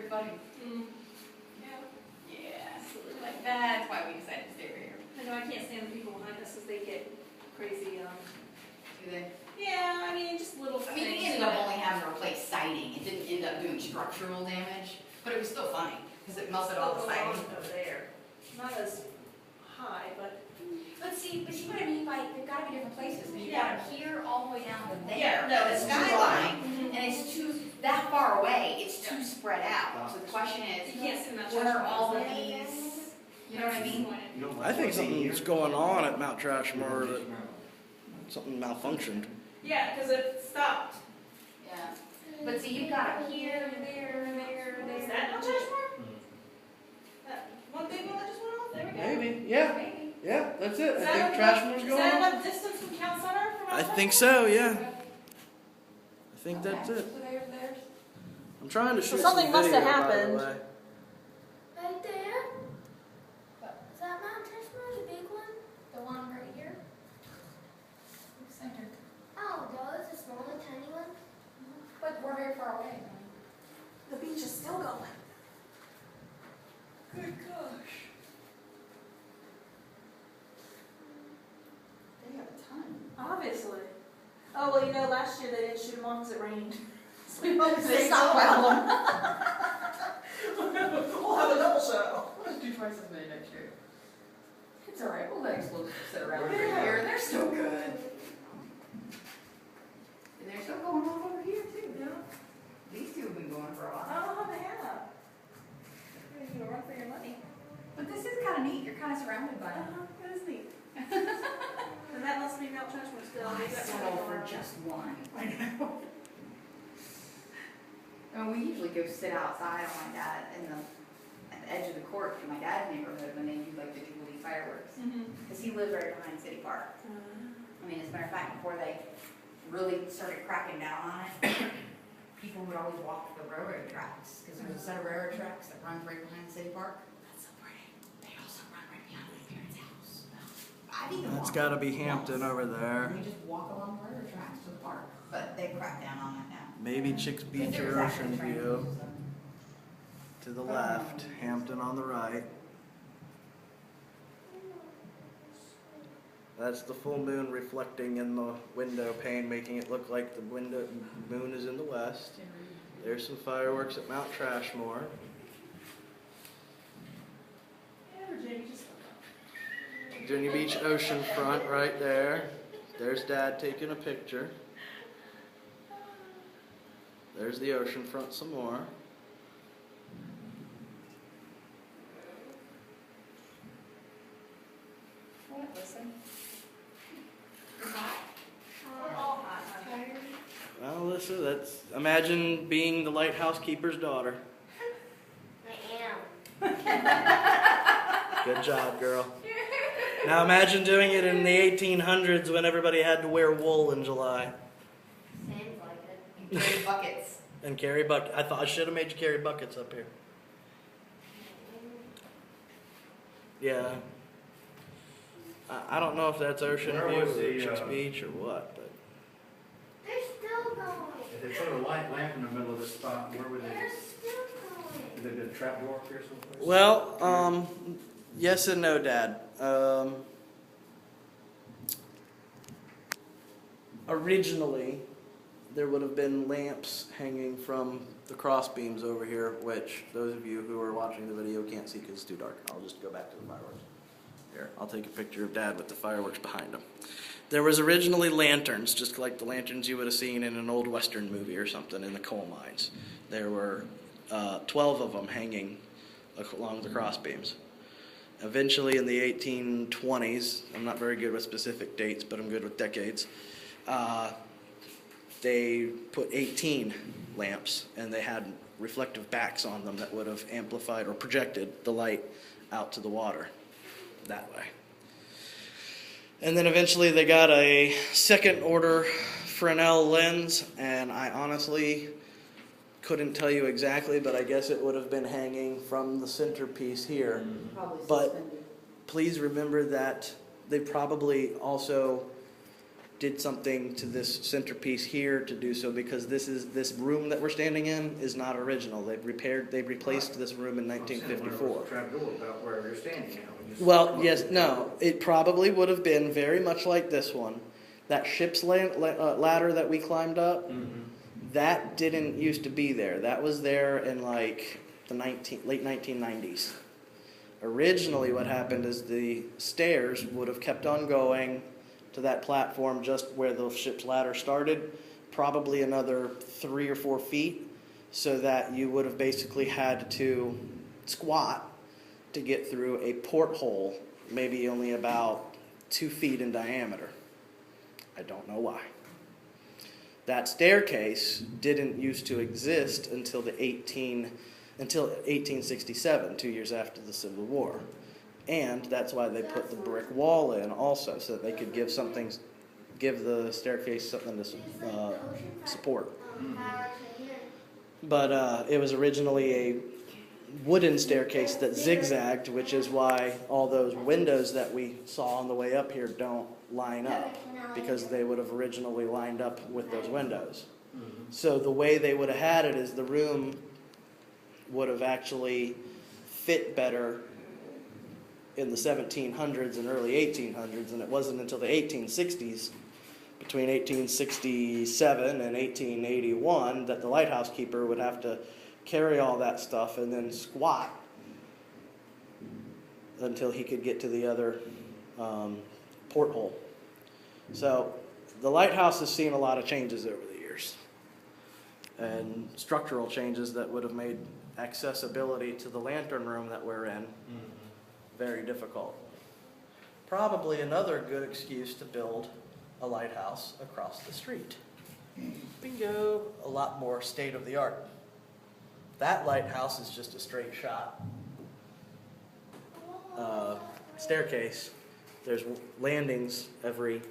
very funny. Yeah. Yeah, absolutely. Like, that's why we decided to stay over here. I know I can't stand the people behind us because they get crazy. Do they? Yeah, I mean, just little I things. mean, we ended up only having to replace siding. It didn't end up doing structural damage, but it was still funny because it melted all the siding. Over there. Not as high, but. But see what I mean by they've got to be different places. Because you Yeah. got them here all the way down to there. Yeah, no, the it's too skyline, wide. and it's too that far away. It's too spread out. So the question is, You can't see Mount what are Rushmore. all of these? You know what I mean? I think something's going on at Mount Trashmore, that something malfunctioned. Yeah, because it stopped. Yeah. But see, you've got it here, there. Is that Mount Rushmore? That one big one that just went off? There we go. Maybe, yeah, Maybe. yeah, that's it. Is I think that Trashmore's Is going that on. enough distance from Count Center? For I Mount think Rushmore? so, yeah. I think that's Okay. it. So there's. I'm trying to shoot something some must video, have by the happened. way. Right there? Is that Mount Rushmore, the big one? The one right here? Center. Oh, those, the small, the tiny one? But we're very far away. The beach is still going. Good gosh. They have a ton. Obviously. Oh, well, you know, last year they didn't shoot them off because it rained. So we hope They stockpiled them. We'll have a double show. Let's do twice as many next year. It's alright, we'll let explosives sit around for a year. They're still good. And they're still going on over here too. Yeah. These two have been going for a while. Oh, they have. You're going to run for your money. But this is kind of neat. You're kind of surrounded by them. That is neat. And that must be Mount Rushmore still. I Maybe that's settle what for they're just one. I know. I mean, we usually go sit outside on my dad at the edge of the court in my dad's neighborhood when they do like the Jubilee fireworks. Because he lives right behind City Park. I mean, as a matter of fact, before they really started cracking down on it, people would always walk the railroad tracks. Because there's a set of railroad tracks that runs right behind City Park. That's so pretty. They also run right behind my parents' house. I've even That's walked got to be once. Hampton over there. And we just walk along the railroad tracks to the park. But they crack down on it now. Maybe Chicks Beach There was or actually Ocean training View. wheels, To the left, Hampton on the right. That's the full moon reflecting in the window pane, making it look like the moon is in the west. There's some fireworks at Mount Trashmore. Yeah, Virginia just. Virginia Beach oceanfront right there. There's Dad taking a picture. There's the oceanfront some more. What, listen? You're hot? We're all hot, honey. Well, Alyssa, that's imagine being the lighthouse keeper's daughter. I am. Good job, girl. Now imagine doing it in the 1800s when everybody had to wear wool in July. Seems like it. And carry buckets. And carry buckets. I thought I should have made you carry buckets up here. Yeah. I don't know if that's Ocean Where View was or the, Chicks Beach or what, but They're still going. If they put a light lamp in the middle of this spot, where would They're they, still going. did they do a trap door up here someplace? well, yes and no, Dad. Originally, there would have been lamps hanging from the cross beams over here, which those of you who are watching the video can't see because it's too dark. I'll just go back to the fireworks. Here, I'll take a picture of Dad with the fireworks behind him. There was originally lanterns, just like the lanterns you would have seen in an old Western movie or something in the coal mines. There were 12 of them hanging along the cross beams. Eventually in the 1820s, I'm not very good with specific dates, but I'm good with decades, they put 18 lamps, and they had reflective backs on them that would have amplified or projected the light out to the water that way. And then eventually they got a second order Fresnel lens, and I honestly couldn't tell you exactly, but I guess it would have been hanging from the centerpiece here. Probably But suspended. please remember that they probably also did something to this centerpiece here to do so, because this room that we're standing in is not original. They replaced this room in 1954. Trap door about where you're standing now. Well, yes, no, it probably would have been very much like this one. That ship's ladder that we climbed up, that didn't used to be there. That was there in like the late 1990s. Originally what happened is the stairs would have kept on going to that platform just where the ship's ladder started, probably another 3 or 4 feet, so that you would have basically had to squat to get through a porthole, maybe only about 2 feet in diameter. I don't know why. That staircase didn't used to exist until 1867, 2 years after the Civil War. And that's why they put the brick wall in also, so that they could give the staircase something to support. But it was originally a wooden staircase that zigzagged, which is why all those windows that we saw on the way up here don't line up, because they would have originally lined up with those windows. So the way they would have had it is the room would have actually fit better in the 1700s and early 1800s, and it wasn't until the 1860s, between 1867 and 1881, that the lighthouse keeper would have to carry all that stuff and then squat until he could get to the other porthole. So the lighthouse has seen a lot of changes over the years, and structural changes that would have made accessibility to the lantern room that we're in very difficult. Probably another good excuse to build a lighthouse across the street. Bingo! A lot more state-of-the-art. That lighthouse is just a straight shot staircase. There's landings every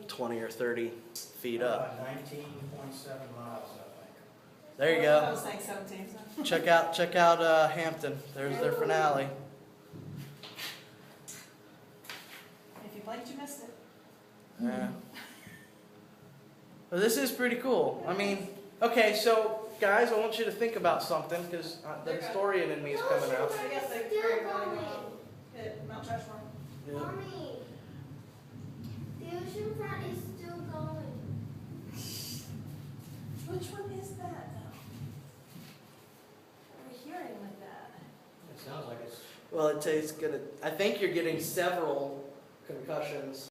20 or 30 feet up. 19.7 miles, I think. There you I go. was saying 17. So. Check out Hampton. There's their finale. If you blinked, you missed it. Yeah. Well, this is pretty cool. I mean, okay, so guys, I want you to think about something, because the historian in me is coming out. I guess they Still very going. hit Mount Rushmore. Yeah. Mommy, the ocean front is still going. Which one is that, though? We're hearing like that. It sounds like it's Well, I think you're getting several concussions